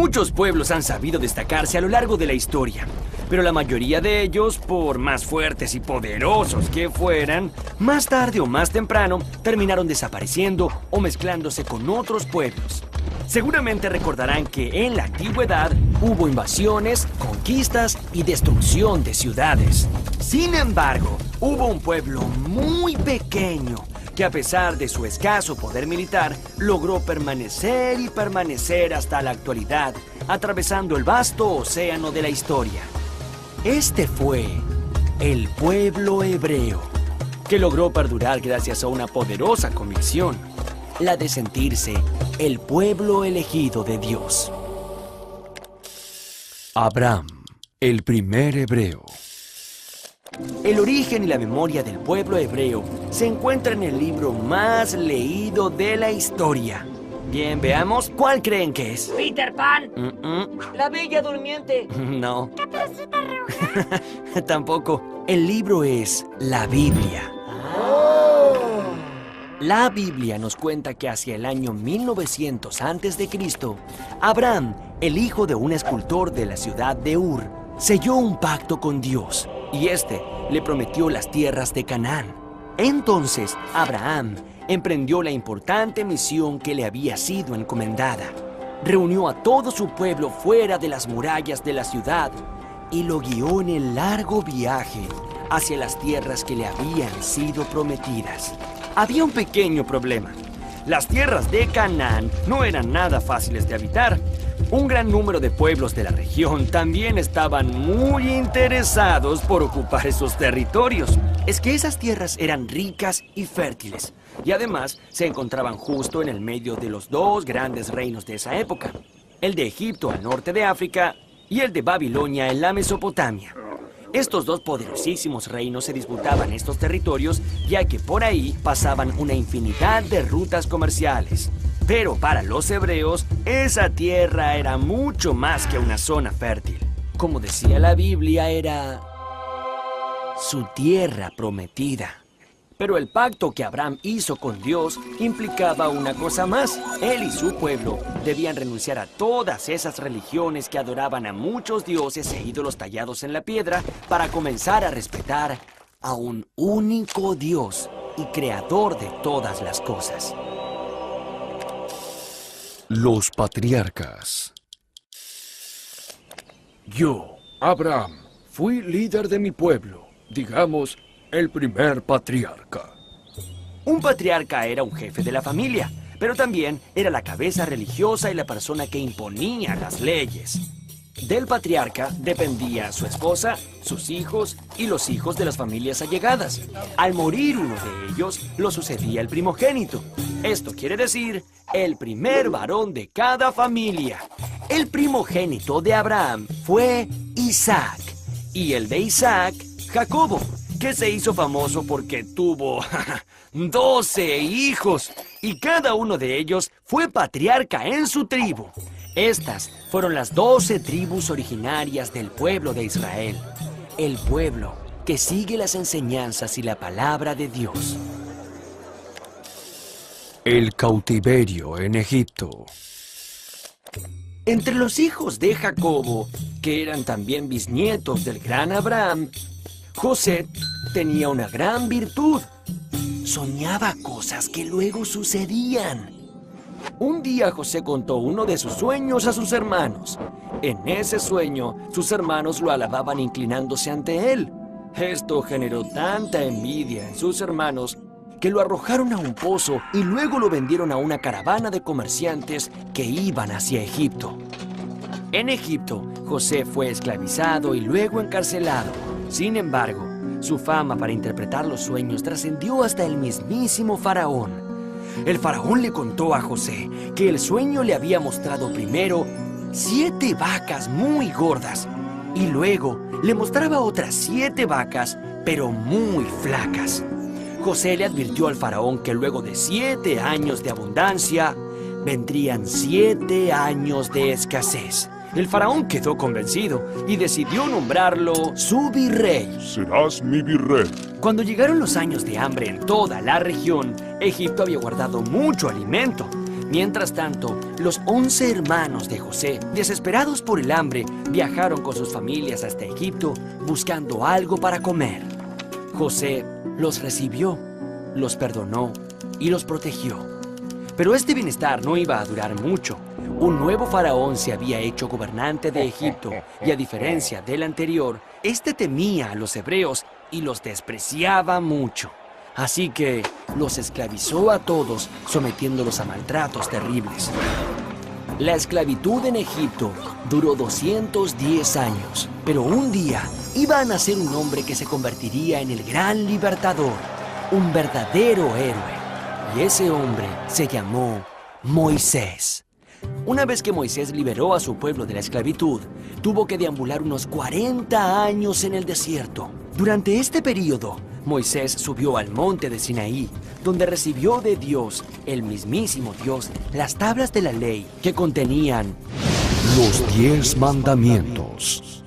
Muchos pueblos han sabido destacarse a lo largo de la historia, pero la mayoría de ellos, por más fuertes y poderosos que fueran, más tarde o más temprano terminaron desapareciendo o mezclándose con otros pueblos. Seguramente recordarán que en la antigüedad hubo invasiones, conquistas y destrucción de ciudades. Sin embargo, hubo un pueblo muy pequeño que, a pesar de su escaso poder militar, logró permanecer y permanecer hasta la actualidad, atravesando el vasto océano de la historia. Este fue el pueblo hebreo, que logró perdurar gracias a una poderosa convicción, la de sentirse el pueblo elegido de Dios. Abraham, el primer hebreo. El origen y la memoria del pueblo hebreo se encuentra en el libro más leído de la historia. Bien, veamos, ¿cuál creen que es? Peter Pan. La Bella Durmiente. No. Caperucita Roja. Tampoco. El libro es la Biblia. La Biblia nos cuenta que hacia el año 1900 a.C., Abraham, el hijo de un escultor de la ciudad de Ur, selló un pacto con Dios y este le prometió las tierras de Canaán. Entonces, Abraham emprendió la importante misión que le había sido encomendada. Reunió a todo su pueblo fuera de las murallas de la ciudad y lo guió en el largo viaje hacia las tierras que le habían sido prometidas. Había un pequeño problema. Las tierras de Canaán no eran nada fáciles de habitar. Un gran número de pueblos de la región también estaban muy interesados por ocupar esos territorios. Es que esas tierras eran ricas y fértiles, y además se encontraban justo en el medio de los dos grandes reinos de esa época, el de Egipto al norte de África y el de Babilonia en la Mesopotamia. Estos dos poderosísimos reinos se disputaban estos territorios, ya que por ahí pasaban una infinidad de rutas comerciales. Pero para los hebreos, esa tierra era mucho más que una zona fértil. Como decía la Biblia, era su tierra prometida. Pero el pacto que Abraham hizo con Dios implicaba una cosa más. Él y su pueblo debían renunciar a todas esas religiones que adoraban a muchos dioses e ídolos tallados en la piedra para comenzar a respetar a un único Dios y creador de todas las cosas. Los patriarcas. Yo, Abraham, fui líder de mi pueblo, digamos, el primer patriarca. Un patriarca era un jefe de la familia, pero también era la cabeza religiosa y la persona que imponía las leyes. Del patriarca dependía su esposa, sus hijos y los hijos de las familias allegadas. Al morir uno de ellos, lo sucedía el primogénito. Esto quiere decir el primer varón de cada familia. El primogénito de Abraham fue Isaac, y el de Isaac, Jacobo, que se hizo famoso porque tuvo 12 hijos, y cada uno de ellos fue patriarca en su tribu. Estas fueron las 12 tribus originarias del pueblo de Israel, el pueblo que sigue las enseñanzas y la palabra de Dios. El cautiverio en Egipto. Entre los hijos de Jacobo, que eran también bisnietos del gran Abraham, José tenía una gran virtud. Soñaba cosas que luego sucedían. Un día José contó uno de sus sueños a sus hermanos. En ese sueño, sus hermanos lo alababan inclinándose ante él. Esto generó tanta envidia en sus hermanos que lo arrojaron a un pozo y luego lo vendieron a una caravana de comerciantes que iban hacia Egipto. En Egipto, José fue esclavizado y luego encarcelado. Sin embargo, su fama para interpretar los sueños trascendió hasta el mismísimo faraón. El faraón le contó a José que el sueño le había mostrado primero 7 vacas muy gordas y luego le mostraba otras 7 vacas, pero muy flacas. José le advirtió al faraón que luego de 7 años de abundancia, vendrían 7 años de escasez. El faraón quedó convencido y decidió nombrarlo su virrey. Serás mi virrey. Cuando llegaron los años de hambre en toda la región, Egipto había guardado mucho alimento. Mientras tanto, los 11 hermanos de José, desesperados por el hambre, viajaron con sus familias hasta Egipto buscando algo para comer. José los recibió, los perdonó y los protegió. Pero este bienestar no iba a durar mucho. Un nuevo faraón se había hecho gobernante de Egipto y, a diferencia del anterior, este temía a los hebreos y los despreciaba mucho. Así que los esclavizó a todos, sometiéndolos a maltratos terribles. La esclavitud en Egipto duró 210 años, pero un día iba a nacer un hombre que se convertiría en el gran libertador, un verdadero héroe. Y ese hombre se llamó Moisés. Una vez que Moisés liberó a su pueblo de la esclavitud, tuvo que deambular unos 40 años en el desierto. Durante este periodo, Moisés subió al monte de Sinaí, donde recibió de Dios, el mismísimo Dios, las tablas de la ley que contenían Los 10 mandamientos.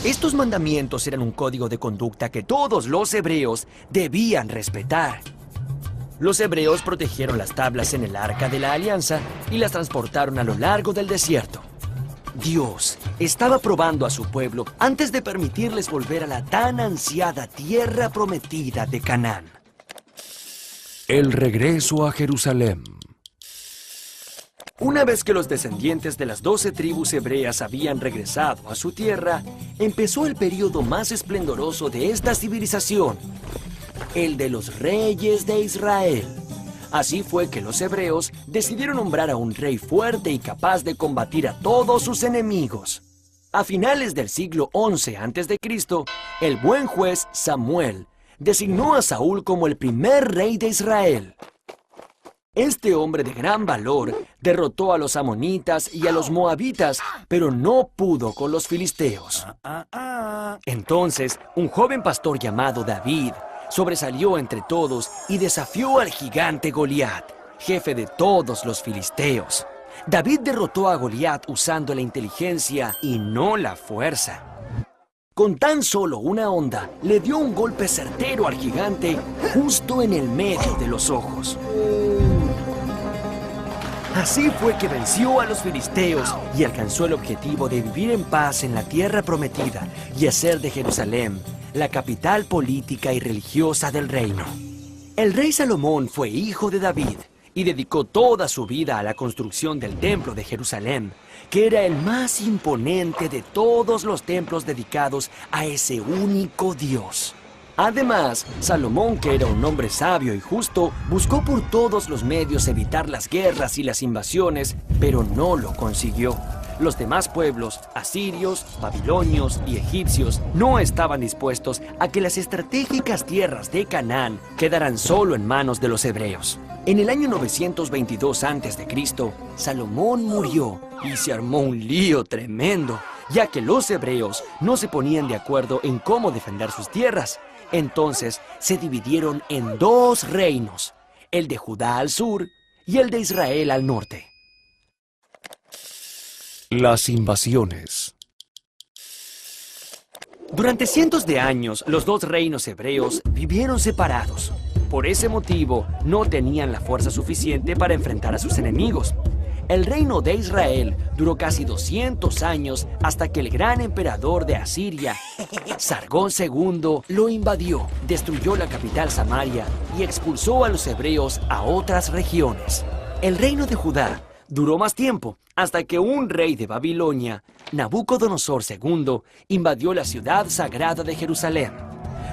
Estos mandamientos eran un código de conducta que todos los hebreos debían respetar. Los hebreos protegieron las tablas en el Arca de la Alianza y las transportaron a lo largo del desierto. Dios estaba probando a su pueblo antes de permitirles volver a la tan ansiada tierra prometida de Canaán. El regreso a Jerusalén. Una vez que los descendientes de las 12 tribus hebreas habían regresado a su tierra, empezó el periodo más esplendoroso de esta civilización, el de los reyes de Israel. Así fue que los hebreos decidieron nombrar a un rey fuerte y capaz de combatir a todos sus enemigos. A finales del siglo XI a.C., el buen juez Samuel designó a Saúl como el primer rey de Israel. Este hombre de gran valor derrotó a los amonitas y a los moabitas, pero no pudo con los filisteos. Entonces, un joven pastor llamado David sobresalió entre todos y desafió al gigante Goliat, jefe de todos los filisteos. David derrotó a Goliat usando la inteligencia y no la fuerza. Con tan solo una onda, le dio un golpe certero al gigante justo en el medio de los ojos. Así fue que venció a los filisteos y alcanzó el objetivo de vivir en paz en la tierra prometida y hacer de Jerusalén la capital política y religiosa del reino. El rey Salomón fue hijo de David y dedicó toda su vida a la construcción del templo de Jerusalén, que era el más imponente de todos los templos dedicados a ese único Dios. Además, Salomón, que era un hombre sabio y justo, buscó por todos los medios evitar las guerras y las invasiones, pero no lo consiguió. Los demás pueblos, asirios, babilonios y egipcios, no estaban dispuestos a que las estratégicas tierras de Canaán quedaran solo en manos de los hebreos. En el año 922 a.C., Salomón murió y se armó un lío tremendo, ya que los hebreos no se ponían de acuerdo en cómo defender sus tierras. Entonces se dividieron en dos reinos, el de Judá al sur y el de Israel al norte. Las invasiones. Durante cientos de años, los dos reinos hebreos vivieron separados. Por ese motivo, no tenían la fuerza suficiente para enfrentar a sus enemigos. El reino de Israel duró casi 200 años hasta que el gran emperador de Asiria, Sargón II, lo invadió, destruyó la capital Samaria y expulsó a los hebreos a otras regiones. El reino de Judá duró más tiempo, hasta que un rey de Babilonia, Nabucodonosor II, invadió la ciudad sagrada de Jerusalén.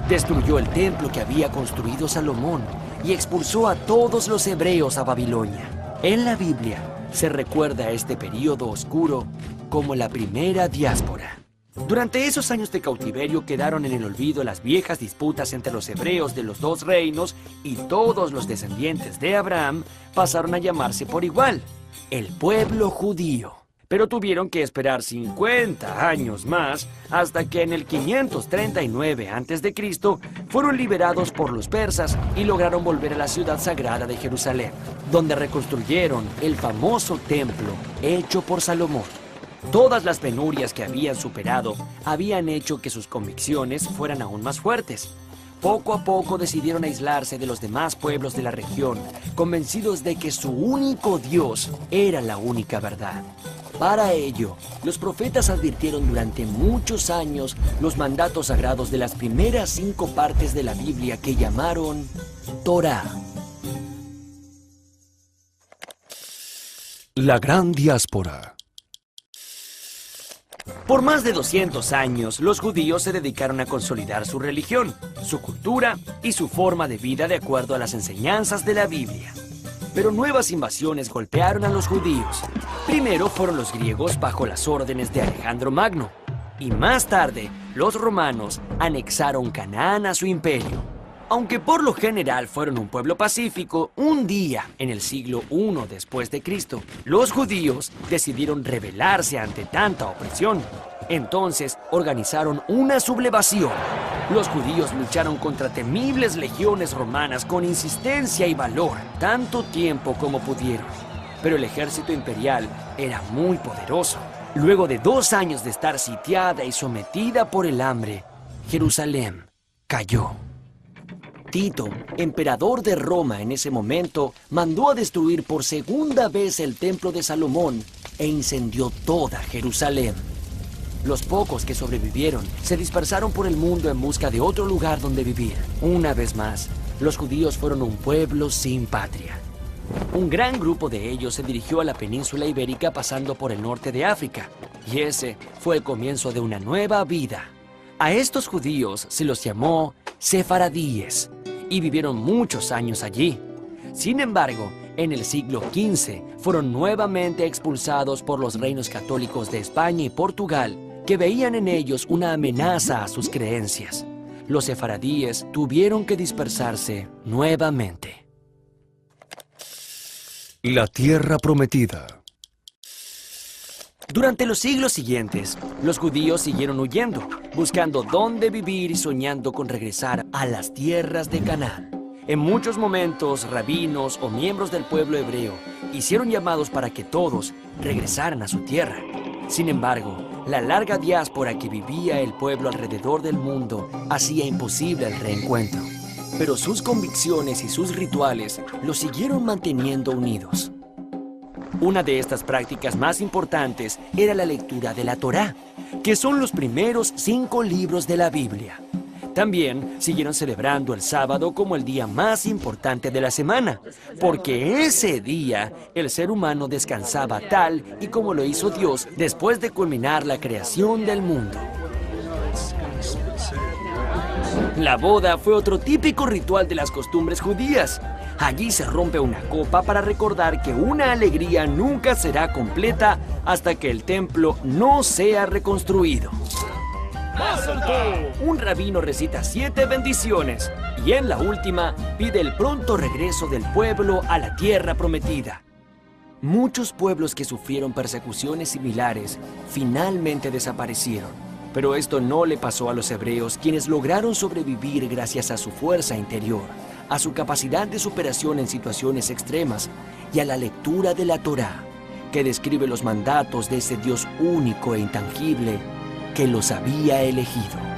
Destruyó el templo que había construido Salomón y expulsó a todos los hebreos a Babilonia. En la Biblia se recuerda este periodo oscuro como la primera diáspora. Durante esos años de cautiverio quedaron en el olvido las viejas disputas entre los hebreos de los dos reinos y todos los descendientes de Abraham pasaron a llamarse por igual, el pueblo judío. Pero tuvieron que esperar 50 años más hasta que en el 539 a.C. fueron liberados por los persas y lograron volver a la ciudad sagrada de Jerusalén, donde reconstruyeron el famoso templo hecho por Salomón. Todas las penurias que habían superado habían hecho que sus convicciones fueran aún más fuertes. poco a poco decidieron aislarse de los demás pueblos de la región, convencidos de que su único Dios era la única verdad. Para ello, los profetas advirtieron durante muchos años los mandatos sagrados de las primeras 5 partes de la Biblia que llamaron Torá. La gran diáspora. Por más de 200 años, los judíos se dedicaron a consolidar su religión, su cultura y su forma de vida de acuerdo a las enseñanzas de la Biblia. Pero nuevas invasiones golpearon a los judíos. Primero fueron los griegos bajo las órdenes de Alejandro Magno, y más tarde los romanos anexaron Canaán a su imperio. Aunque por lo general fueron un pueblo pacífico, un día, en el siglo I después de Cristo, los judíos decidieron rebelarse ante tanta opresión. Entonces organizaron una sublevación. Los judíos lucharon contra temibles legiones romanas con insistencia y valor, tanto tiempo como pudieron. Pero el ejército imperial era muy poderoso. Luego de 2 años de estar sitiada y sometida por el hambre, Jerusalén cayó. Tito, emperador de Roma en ese momento, mandó a destruir por segunda vez el templo de Salomón e incendió toda Jerusalén. Los pocos que sobrevivieron se dispersaron por el mundo en busca de otro lugar donde vivir. Una vez más, los judíos fueron un pueblo sin patria. Un gran grupo de ellos se dirigió a la península ibérica pasando por el norte de África, y ese fue el comienzo de una nueva vida. A estos judíos se los llamó sefaradíes, y vivieron muchos años allí. Sin embargo, en el siglo XV fueron nuevamente expulsados por los reinos católicos de España y Portugal, que veían en ellos una amenaza a sus creencias. Los sefaradíes tuvieron que dispersarse nuevamente. La tierra prometida. Durante los siglos siguientes, los judíos siguieron huyendo, buscando dónde vivir y soñando con regresar a las tierras de Canaán. En muchos momentos, rabinos o miembros del pueblo hebreo hicieron llamados para que todos regresaran a su tierra. Sin embargo, la larga diáspora que vivía el pueblo alrededor del mundo hacía imposible el reencuentro. Pero sus convicciones y sus rituales los siguieron manteniendo unidos. Una de estas prácticas más importantes era la lectura de la Torá, que son los primeros 5 libros de la Biblia. También siguieron celebrando el sábado como el día más importante de la semana, porque ese día el ser humano descansaba tal y como lo hizo Dios después de culminar la creación del mundo. La boda fue otro típico ritual de las costumbres judías. Allí se rompe una copa para recordar que una alegría nunca será completa hasta que el templo no sea reconstruido. Un rabino recita 7 bendiciones y en la última pide el pronto regreso del pueblo a la tierra prometida. Muchos pueblos que sufrieron persecuciones similares finalmente desaparecieron, pero esto no le pasó a los hebreos, quienes lograron sobrevivir gracias a su fuerza interior, a su capacidad de superación en situaciones extremas y a la lectura de la Torá, que describe los mandatos de ese Dios único e intangible que los había elegido.